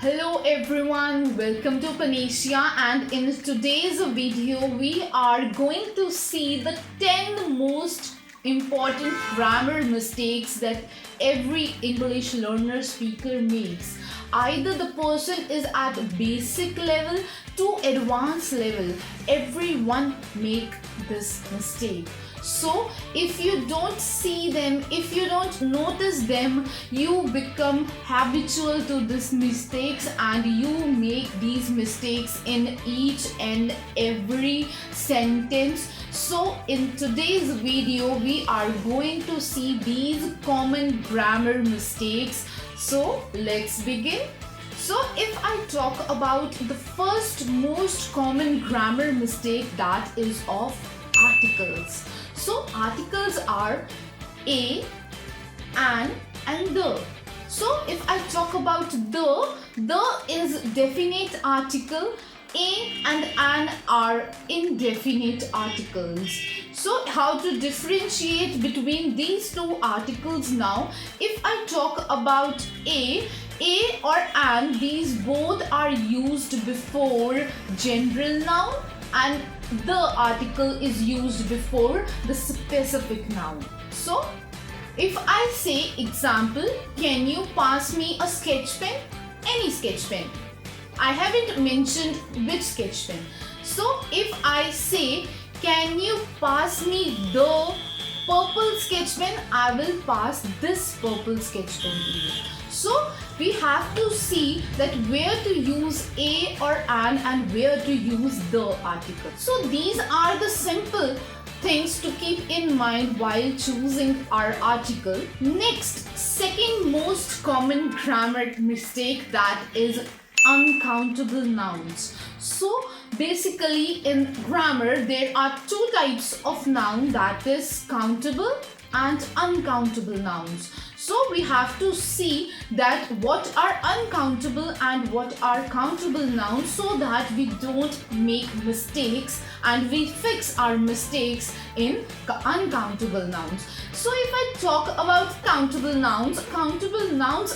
Hello everyone, welcome to Panacea, and in today's video we are going to see the 10 most important grammar mistakes that every English learner speaker makes. Either the person is at basic level to advanced level, everyone make this mistake. So if you don't see them, if you don't notice them, you become habitual to these mistakes and you make these mistakes in each and every sentence. So in today's video we are going to see these common grammar mistakes. So let's begin. So if I talk about the first most common grammar mistake, that is of articles. So articles are a, an and the. So if I talk about the is definite article, a and an are indefinite articles. So how to differentiate between these two articles now? If I talk about a or an, these both are used before general noun and the article is used before the specific noun. So if I say example, can you pass me a sketch pen? Any sketch pen. I haven't mentioned which sketch pen. So if I say, can you pass me the purple sketch pen, I will pass this purple sketch pen to you. So we have to see that where to use a or an and where to use the article. So these are the simple things to keep in mind while choosing our article. Next, second most common grammar mistake, that is uncountable nouns. So basically in grammar there are two types of noun, that is countable and uncountable nouns. So we have to see that what are uncountable and what are countable nouns, so that we don't make mistakes and we fix our mistakes in uncountable nouns. So if I talk about countable nouns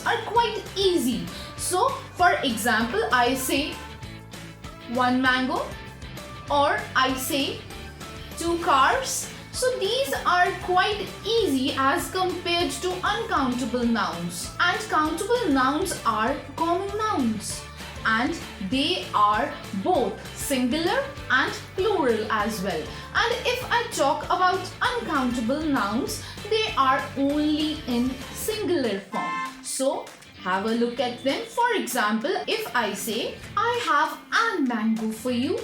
are quite easy. So for example, I say one mango or I say two cars. So these are quite easy as compared to uncountable nouns. And countable nouns are common nouns and they are both singular and plural as well. And if I talk about uncountable nouns, they are only in singular form. So have a look at them. For example, if I say, I have an mango for you,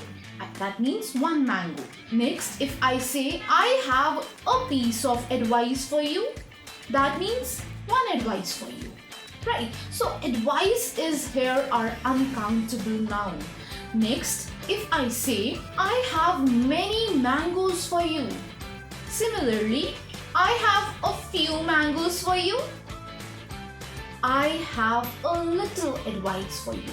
that means one mango. Next, if I say, I have a piece of advice for you, that means one advice for you. Right? So advice is here our uncountable noun. Next, if I say, I have many mangoes for you. Similarly, I have a few mangoes for you. I have a little advice for you.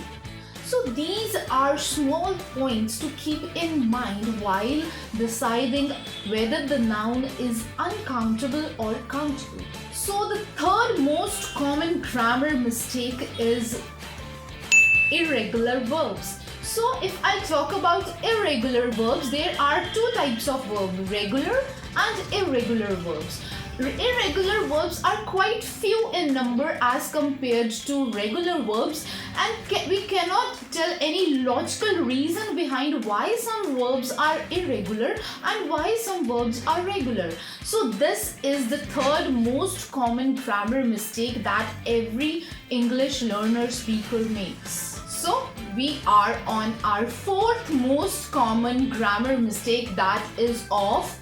So these are small points to keep in mind while deciding whether the noun is uncountable or countable. So the third most common grammar mistake is irregular verbs. So if I talk about irregular verbs, there are two types of verbs, regular and irregular verbs. Irregular verbs are quite few in number as compared to regular verbs, and we cannot tell any logical reason behind why some verbs are irregular and why some verbs are regular. So this is the third most common grammar mistake that every English learner speaker makes. So we are on our fourth most common grammar mistake, that is of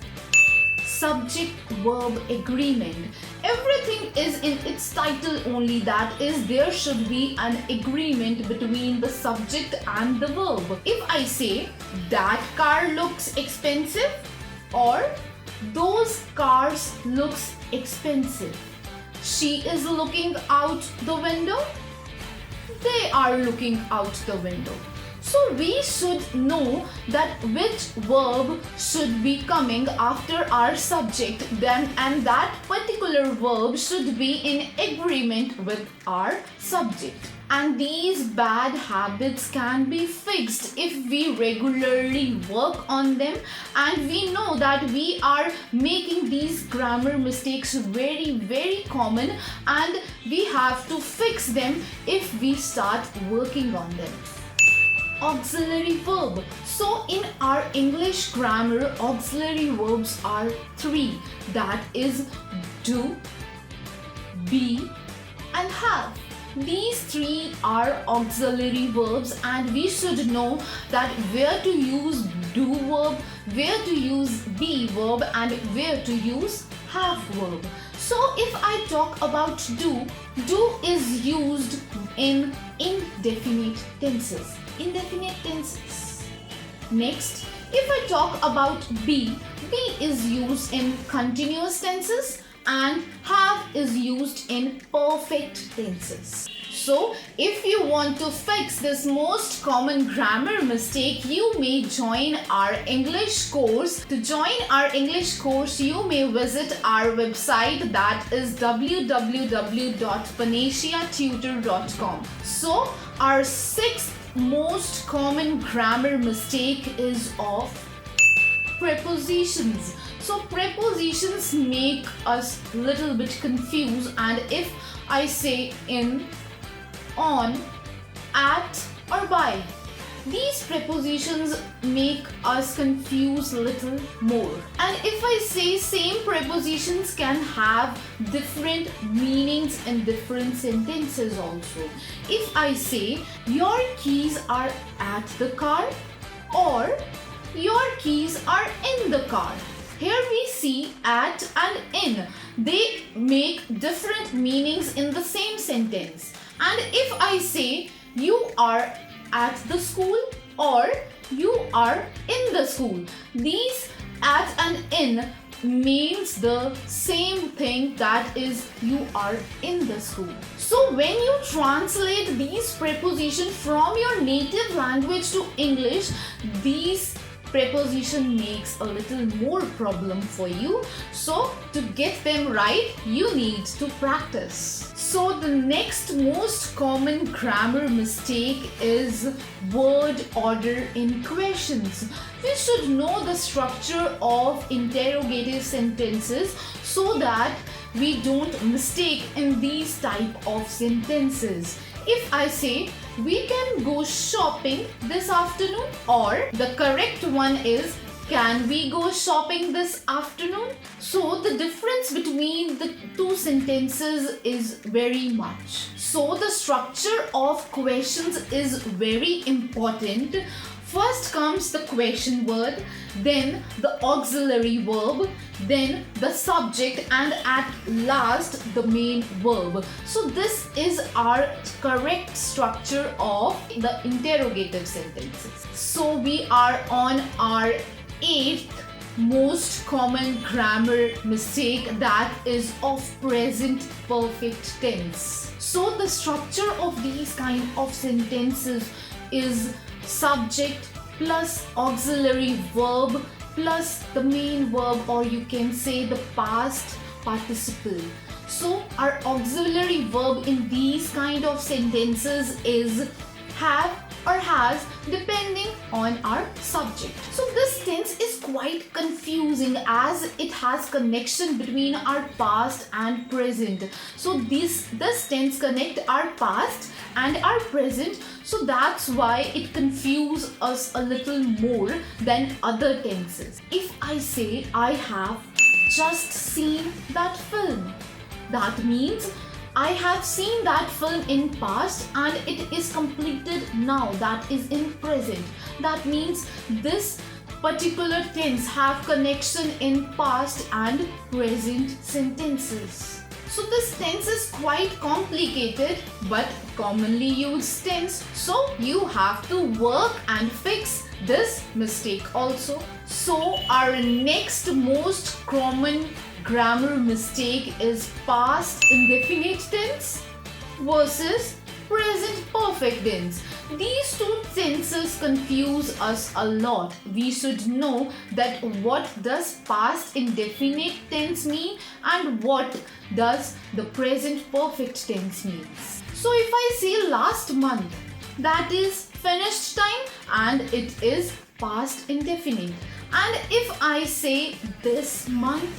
subject-verb agreement. Everything is in its title only, that is, there should be an agreement between the subject and the verb. If I say, that car looks expensive or those cars looks expensive. She is looking out the window. They are looking out the window. So we should know that which verb should be coming after our subject then, and that particular verb should be in agreement with our subject. and these bad habits can be fixed if we regularly work on them, and we know that we are making these grammar mistakes very common, and we have to fix them if we start working on them. Auxiliary verb. So in our English grammar, auxiliary verbs are three, that is do, be and have. These three are auxiliary verbs, and we should know that where to use do verb, where to use be verb and where to use have verb. So if I talk about do is used in indefinite tenses. Next, if I talk about be is used in continuous tenses and have is used in perfect tenses. So if you want to fix this most common grammar mistake, you may join our English course. To join our English course, you may visit our website, that is www.panaceatutor.com. So our sixth most common grammar mistake is of prepositions. So prepositions make us little bit confused, and if I say in, on, at or by, these prepositions make us confuse little more. And if I say same prepositions can have different meanings in different sentences also. If I say your keys are at the car or your keys are in the car, here we see at and in. They make different meanings in the same sentence. And if I say you are at the school or you are in the school, these at and in means the same thing, that is you are in the school. So when you translate these prepositions from your native language to English, these preposition makes a little more problem for you. So to get them right, you need to practice. So the next most common grammar mistake is word order in questions. We should know the structure of interrogative sentences so that we don't mistake in these type of sentences. If I say we can go shopping this afternoon, or the correct one is can we go shopping this afternoon? So the difference between the two sentences is very much. So the structure of questions is very important. First comes the question word, then the auxiliary verb, then the subject, and at last the main verb. So this is our correct structure of the interrogative sentences. So we are on our eighth most common grammar mistake, that is of present perfect tense. So the structure of these kind of sentences is subject plus auxiliary verb plus the main verb, or you can say the past participle. So our auxiliary verb in these kind of sentences is have or has, depending on our subject. So this tense is quite confusing as it has connection between our past and present. So this tense connect our past and our present, so that's why it confuses us a little more than other tenses. If I say I have just seen that film, that means I have seen that film in past and it is completed now, that is in present. That means this particular tense have connection in past and present sentences. So this tense is quite complicated but commonly used tense. So you have to work and fix this mistake also. So our next most common grammar mistake is past indefinite tense versus present perfect tense. These two tenses confuse us a lot. We should know that what does past indefinite tense mean and what does the present perfect tense means. So if I say last month, that is finished time and it is past indefinite. And if I say this month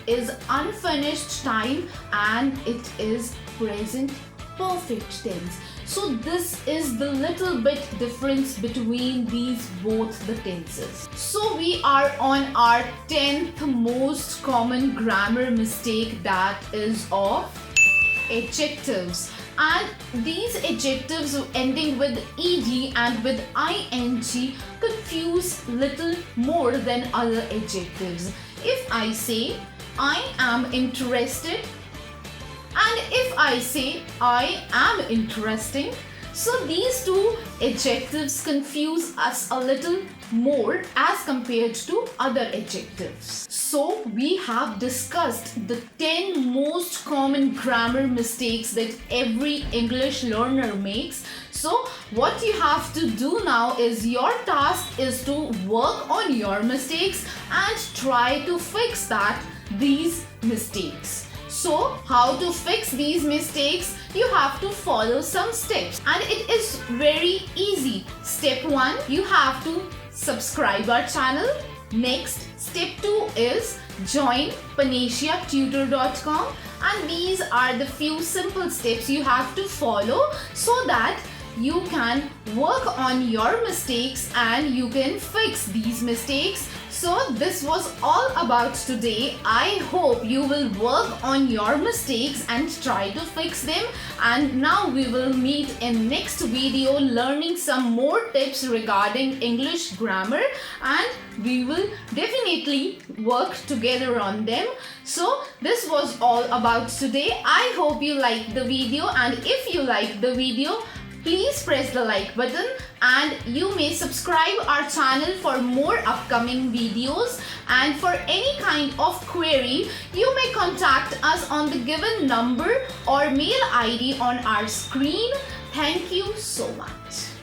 is unfinished time and it is present perfect tense. So this is the little bit difference between these both the tenses. So we are on our 10th most common grammar mistake, that is of adjectives. And these adjectives ending with ed and with ing confuse little more than other adjectives. If I say I am interested and if I say I am interesting, so these two adjectives confuse us a little more as compared to other adjectives. So we have discussed the 10 most common grammar mistakes that every English learner makes. So what you have to do now is your task is to work on your mistakes and try to fix these mistakes. So how to fix these mistakes? You have to follow some steps and it is very easy. Step 1, you have to subscribe our channel. Next, step 2 is join PanaceaTutor.com, and these are the few simple steps you have to follow so that you can work on your mistakes and you can fix these mistakes. So this was all about today. I hope you will work on your mistakes and try to fix them. And now we will meet in next video learning some more tips regarding English grammar, and we will definitely work together on them. So this was all about today. I hope you liked the video, and if you liked the video, please press the like button and you may subscribe our channel for more upcoming videos. And for any kind of query, you may contact us on the given number or mail ID on our screen. Thank you so much.